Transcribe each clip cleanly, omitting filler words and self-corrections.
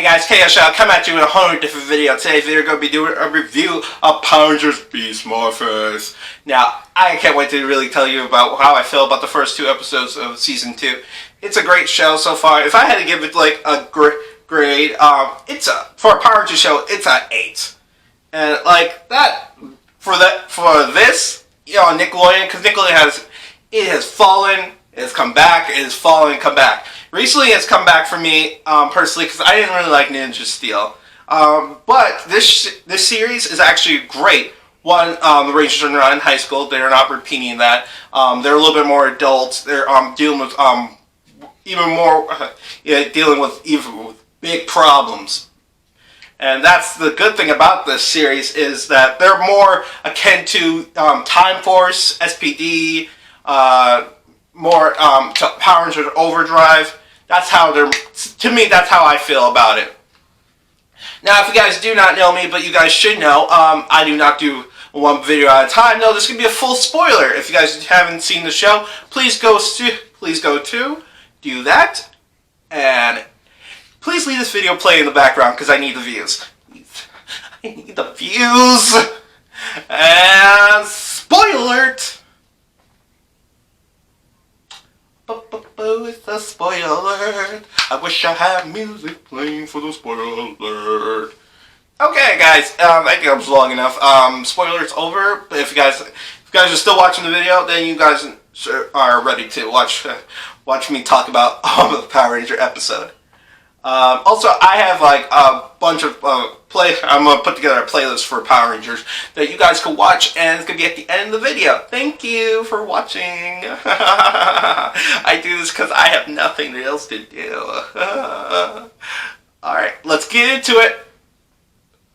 Hey guys, Khaos, I'll come at you with a whole different video. Today's video, going to be doing a review of Power Rangers Beast Morphers. Now, I can't wait to really tell you about how I feel about the first 2 episodes of Season 2. It's a great show so far. If I had to give it like a grade, for a Power Rangers show, it's an 8. And like that, for this, you know, Nickelodeon, because Nickelodeon has fallen, it has come back, it has fallen, come back. Recently, it's come back for me, personally, because I didn't really like Ninja Steel. But this series is actually great. One, the Rangers are not in high school. They're not repeating that. They're a little bit more adults. They're dealing with dealing with big problems. And that's the good thing about this series, is that they're more akin to Time Force, SPD, more to Power Rangers Overdrive. That's how to me, that's how I feel about it. Now, if you guys do not know me, but you guys should know, I do not do one video at a time. No, this could be a full spoiler. If you guys haven't seen the show, please go to do that, and please leave this video play in the background because I need the views. I need the views. And spoiler alert. It's a spoiler alert. I wish I had music playing for the spoiler alert. Okay, guys, I think that was long enough. Spoiler alert's over. But if you guys are still watching the video, then you guys are ready to watch me talk about the Power Ranger episode. Also, I have like a bunch of I'm gonna put together a playlist for Power Rangers that you guys can watch, and it's gonna be at the end of the video. Thank you for watching. I do this because I have nothing else to do. All right, let's get into it.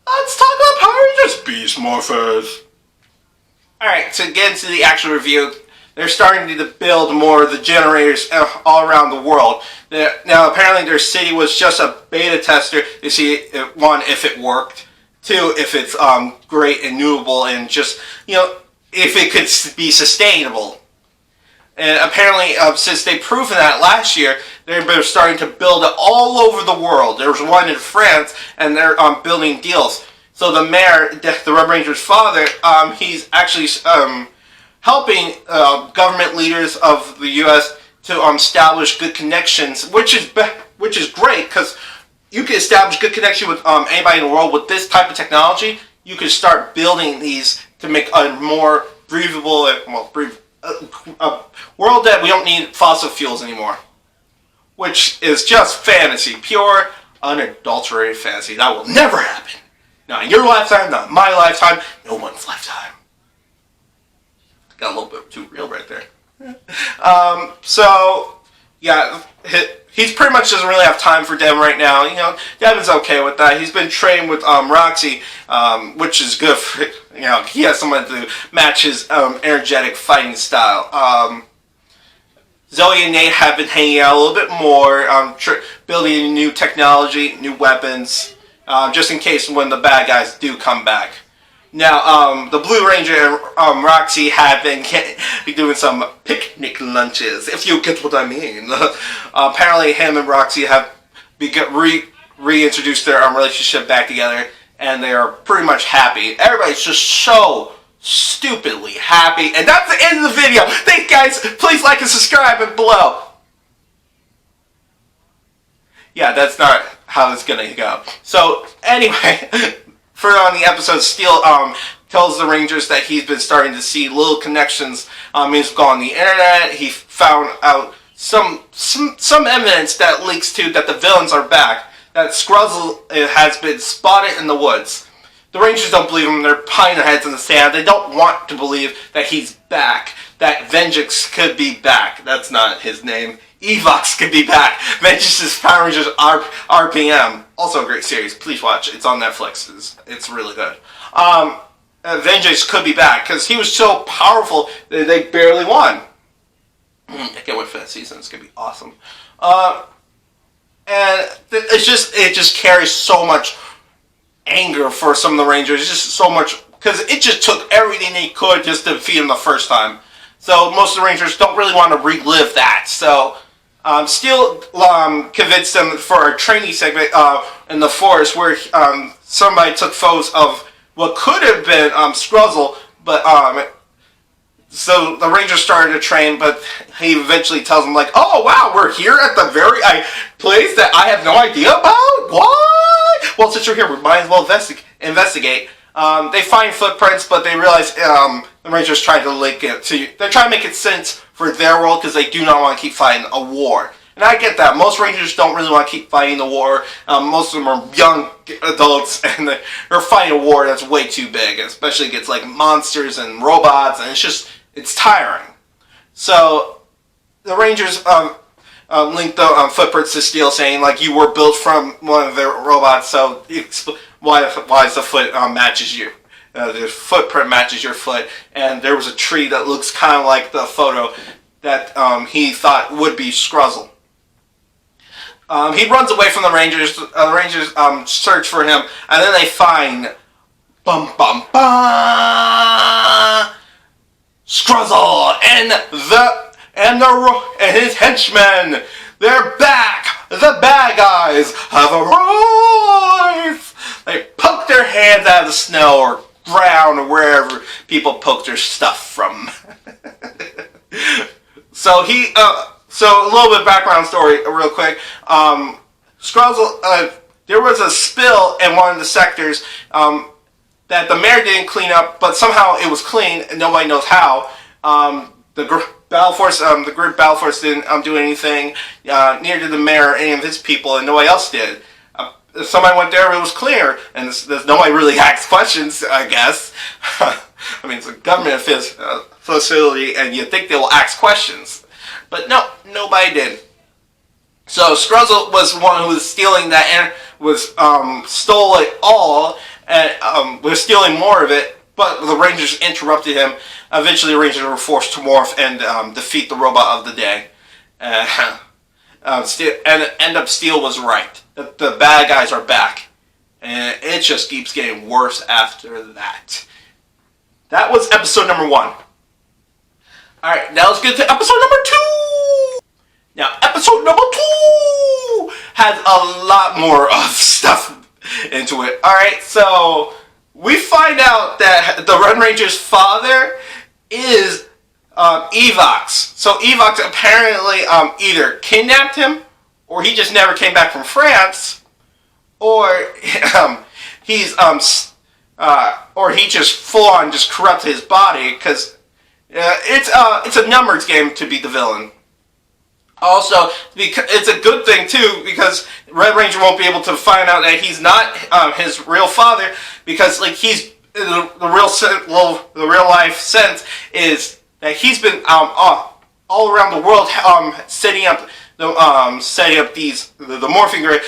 Let's talk about Power Rangers Beast Morphers. All right, to get into the actual review. They're starting to build more of the generators all around the world. Now, apparently their city was just a beta tester to see, one, if it worked, two, if it's great and doable, and just, you know, if it could be sustainable. And apparently, since they've proven that last year, they're starting to build it all over the world. There's one in France, and they're building deals. So the mayor, the Red Ranger's father, he's actually helping government leaders of the U.S. to establish good connections, which is great, because you can establish good connection with anybody in the world with this type of technology. You can start building these to make a more breathable, world that we don't need fossil fuels anymore, which is just fantasy, pure, unadulterated fantasy. That will never happen. Not in your lifetime, not in my lifetime, no one's lifetime. Got a little bit too real right there. So, yeah, he's pretty much doesn't really have time for Devin right now. You know, Devin's okay with that. He's been trained with Roxy, which is good for, you know, he has someone to match his energetic fighting style. Zoe and Nate have been hanging out a little bit more, building new technology, new weapons, just in case when the bad guys do come back. Now, the Blue Ranger and Roxy have been doing some picnic lunches, if you get what I mean. Apparently, him and Roxy have reintroduced their relationship back together, and they are pretty much happy. Everybody's just so stupidly happy, and that's the end of the video. Thank you guys. Please like and subscribe and below. Yeah, that's not how it's gonna go. So, anyway. Further on the episode, Steel tells the Rangers that he's been starting to see little connections. He's gone on the internet. He found out some evidence that leaks to that the villains are back. That Skrull has been spotted in the woods. The Rangers don't believe him. They're putting their heads in the sand. They don't want to believe that he's back. That Vengeance could be back. That's not his name. Evox could be back. Vengeance is Power Rangers RPM. Also a great series. Please watch. It's on Netflix. It's really good. Vengeance could be back because he was so powerful that they barely won. I can't wait for that season. It's gonna be awesome. And it just carries so much anger for some of the Rangers. It's just so much, because it just took everything they could just to defeat him the first time. So most of the Rangers don't really want to relive that. So Steel convinced them for a training segment in the forest where somebody took photos of what could have been Skruzzle, but so the Rangers started to train, but he eventually tells them, like, oh, wow, we're here at the very place that I have no idea about? What? Well, since you're here, we might as well investigate. They find footprints, but they realize the Rangers trying to link it to... They're trying to make it sense for their world because they do not want to keep fighting a war. And I get that. Most Rangers don't really want to keep fighting the war. Most of them are young adults, and they're fighting a war that's way too big, especially against like monsters and robots, and it's tiring. So the Rangers link the footprints to Steel, saying like you were built from one of their robots, so why is the foot matches you? The footprint matches your foot, and there was a tree that looks kind of like the photo that he thought would be Skruzzle. He runs away from the Rangers. The Rangers search for him, and then they find Skruzzle and his henchmen. They're back. The bad guys have arrived. They poke their hands out of the snow or ground or wherever people poke their stuff from. So a little bit of background story, real quick. Skruzzle, there was a spill in one of the sectors that the mayor didn't clean up, but somehow it was clean, and nobody knows how. The group Battle Force didn't do anything. Neither did the mayor or any of his people, and nobody else did. If somebody went there, it was clear, and nobody really asked questions, I guess. I mean, it's a government facility, and you think they will ask questions. But no, nobody did. So Skruzzle was one who was stealing that and stole it all, and was stealing more of it, but the Rangers interrupted him. Eventually, the Rangers were forced to morph and defeat the robot of the day. Steel was right. The bad guys are back. And it just keeps getting worse after that. That was episode number 1. Alright, now let's get to episode number 2! Now, episode number 2 has a lot more of stuff into it. Alright, so we find out that the Red Ranger's father is Evox. So Evox apparently either kidnapped him, or he just never came back from France, or or he just full on just corrupted his body, because it's a numbers game to be the villain. Also, it's a good thing too, because Red Ranger won't be able to find out that he's not his real father, because like he's the real life sense is that he's been all around the world setting up the morphing grid,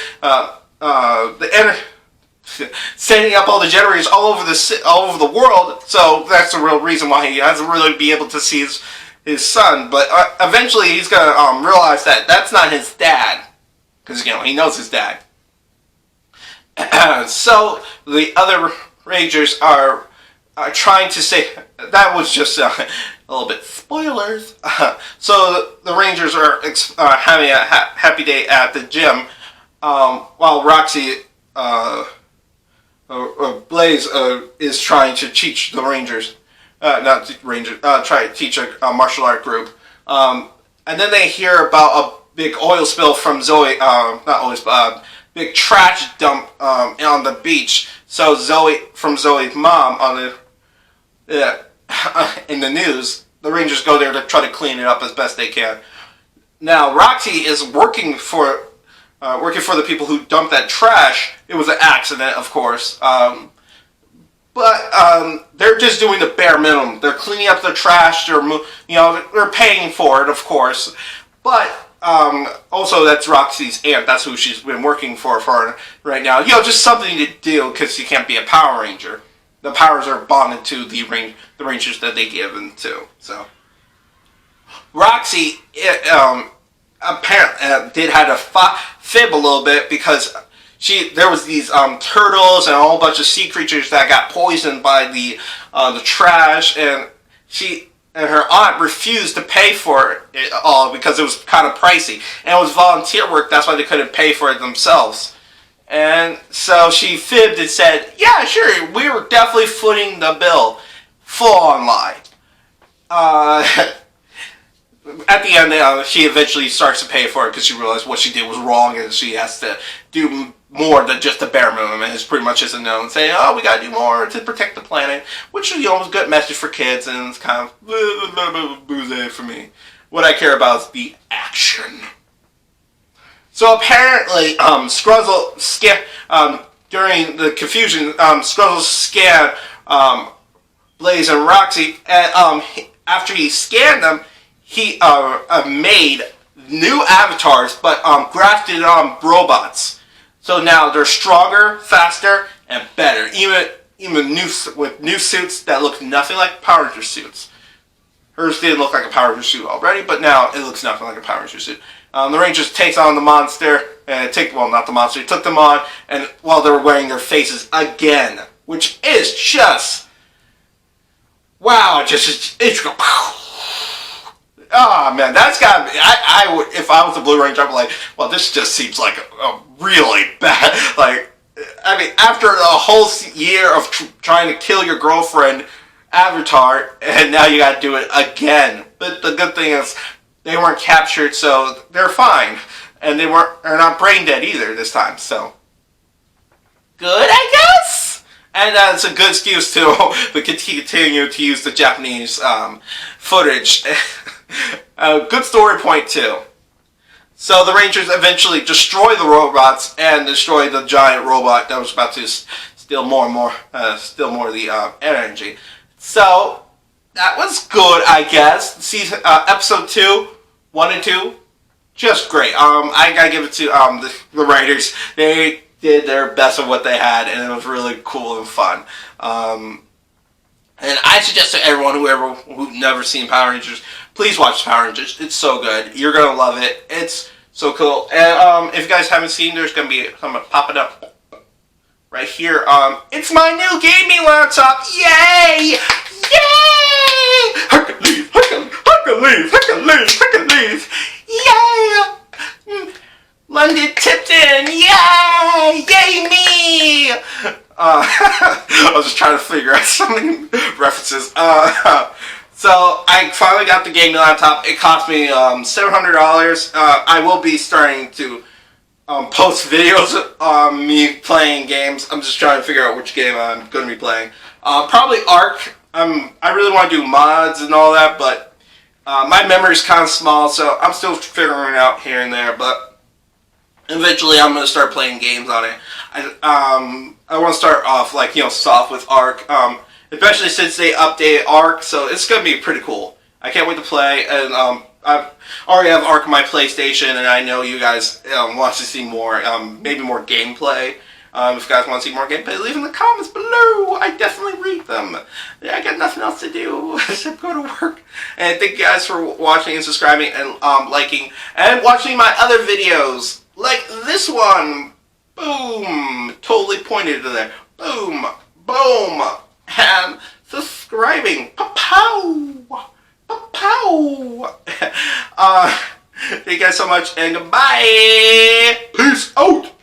setting up all the generators all over the world. So that's the real reason why he hasn't really been able to see his son. But eventually he's gonna realize that that's not his dad, because he knows his dad. So the other Rangers are trying to say that was just a little bit spoilers. So the Rangers are having a happy day at the gym, while Roxy Blaze is trying to teach the Rangers, try to teach a martial art group. And then they hear about a big oil spill from Zoe, big trash dump on the beach. So Zoe's mom on in the news, the Rangers go there to try to clean it up as best they can. Now Roxy is working for the people who dumped that trash. It was an accident, of course, but they're just doing the bare minimum. They're cleaning up the trash. They're paying for it, of course, but also that's Roxy's aunt. That's who she's been working for right now. Just something to do, because you can't be a Power Ranger. The powers are bonded to the Rangers that they give them to. So Roxy apparently did have a fib a little bit, because there was these turtles and a whole bunch of sea creatures that got poisoned by the trash, and and her aunt refused to pay for it all because it was kind of pricey. And it was volunteer work, that's why they couldn't pay for it themselves. And so she fibbed and said, yeah, sure, we were definitely footing the bill. Full on lie. At the end, she eventually starts to pay for it because she realized what she did was wrong and she has to do more than just the bare minimum. And it's pretty much just a no and saying, oh, we gotta do more to protect the planet, which is, a good message for kids, and it's kind of boozy for me. What I care about is the action. So apparently, during the confusion, Scruzzle scanned Blaze and Roxy, and after he scanned them, he made new avatars, but grafted on robots. So now they're stronger, faster, and better. Even with new suits that look nothing like Power Ranger suits. Hers didn't look like a Power Ranger suit already, but now it looks nothing like a Power Ranger suit. The Rangers takes on the monster, and not the monster, took them on, and while they were wearing their faces again, which is just, wow, it's oh man, that's gotta be, I would, if I was a Blue Ranger, I'd be like, well, this just seems like a really bad, like, I mean, after a whole year of trying to kill your girlfriend, Avatar, and now you gotta do it again. But the good thing is, they weren't captured, so they're fine. And they're not brain dead either this time, so. Good, I guess? And it's a good excuse to continue to use the Japanese footage. A good story point, too. So the Rangers eventually destroy the robots and destroy the giant robot that was about to steal more of the energy. So, that was good, I guess. Season, episode 2, 1 and 2, just great. I gotta give it to the writers. They did their best of what they had, and it was really cool and fun. And I suggest to everyone who've never seen Power Rangers, please watch Power Rangers. It's so good. You're gonna love it. It's so cool. And if you guys haven't seen, there's gonna be something popping up right here. It's my new gaming laptop. Yay! Yay! Hercules! Yay! London Tipton! Yay! Yay me! I was just trying to figure out so many references. So I finally got the gaming laptop. It cost me $700. I will be starting to post videos on me playing games. I'm just trying to figure out which game I'm going to be playing. Probably Ark. I really want to do mods and all that, but my memory is kind of small, so I'm still figuring it out here and there. But eventually, I'm going to start playing games on it. I want to start off soft with Ark, especially since they updated Ark, so it's going to be pretty cool. I can't wait to play, and I already have Ark on my PlayStation, and I know you guys want to see more, maybe more gameplay. If you guys want to see more gameplay, leave in the comments below. I definitely read them. I got nothing else to do except go to work. And thank you guys for watching and subscribing and liking and watching my other videos, like this one. Boom! Totally pointed to there. Boom! Boom! And subscribing. Pa-pow! Pa-pow! Thank you guys so much, and goodbye! Peace out!